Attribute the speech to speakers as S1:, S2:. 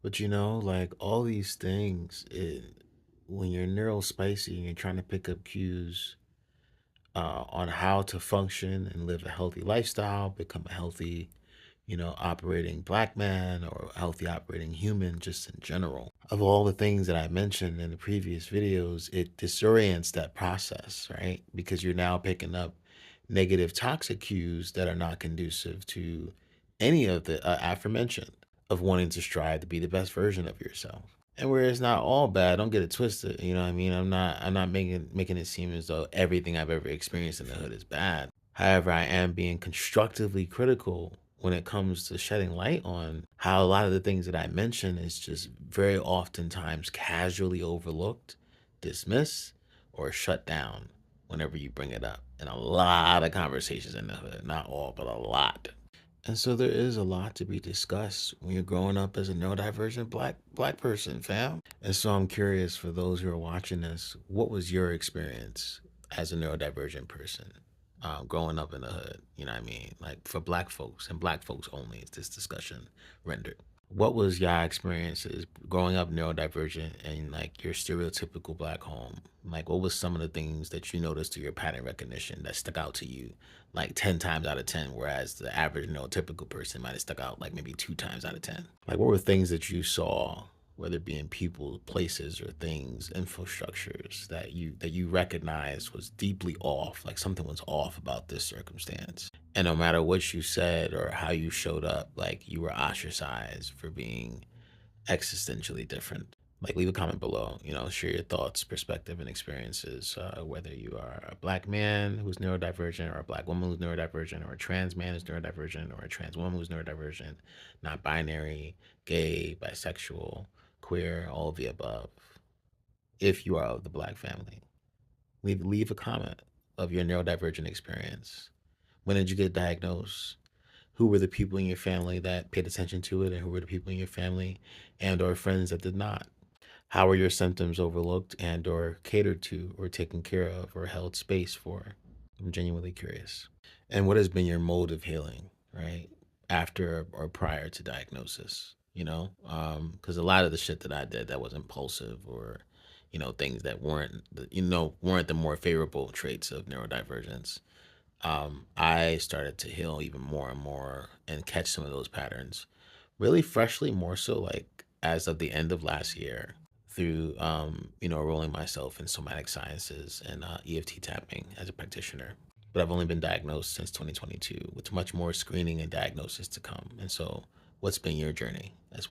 S1: But like all these things, when you're neurospicy and you're trying to pick up cues on how to function and live a healthy lifestyle, become a healthy, operating black man or a healthy operating human, just in general. Of all the things that I mentioned in the previous videos, it disorients that process, right? Because you're now picking up negative toxic cues that are not conducive to any of the aforementioned of wanting to strive to be the best version of yourself. And where it's not all bad, don't get it twisted. You know what I mean? I'm not making it seem as though everything I've ever experienced in the hood is bad. However, I am being constructively critical when it comes to shedding light on how a lot of the things that I mention is just very oftentimes casually overlooked, dismissed, or shut down whenever you bring it up in a lot of conversations in the hood. Not all, but a lot. And so there is a lot to be discussed when you're growing up as a neurodivergent black person, fam. And so I'm curious for those who are watching this, what was your experience as a neurodivergent person growing up in the hood? You know what I mean? Like for black folks and black folks only is this discussion rendered. What was your experiences growing up neurodivergent in like your stereotypical black home? Like what was some of the things that you noticed through your pattern recognition that stuck out to you like 10 times out of 10, whereas the average neurotypical person might have stuck out like maybe 2 times out of 10? Like what were things that you saw, whether it be in people, places, or things, infrastructures that you recognized was deeply off, like something was off about this circumstance? And no matter what you said or how you showed up, like you were ostracized for being existentially different. Like leave a comment below, share your thoughts, perspective, and experiences, whether you are a black man who's neurodivergent or a black woman who's neurodivergent or a trans man who's neurodivergent or a trans woman who's neurodivergent, not binary, gay, bisexual, queer, all of the above. If you are of the black family, leave a comment of your neurodivergent experience. When did you get diagnosed? Who were the people in your family that paid attention to it, and who were the people in your family and or friends that did not? How were your symptoms overlooked and or catered to or taken care of or held space for? I'm genuinely curious. And what has been your mode of healing, right? After or prior to diagnosis, because a lot of the shit that I did that was impulsive or, things that weren't the more favorable traits of neurodivergence. I started to heal even more and more and catch some of those patterns really freshly, more so like as of the end of last year through, enrolling myself in somatic sciences and EFT tapping as a practitioner. But I've only been diagnosed since 2022 with much more screening and diagnosis to come. And so, what's been your journey as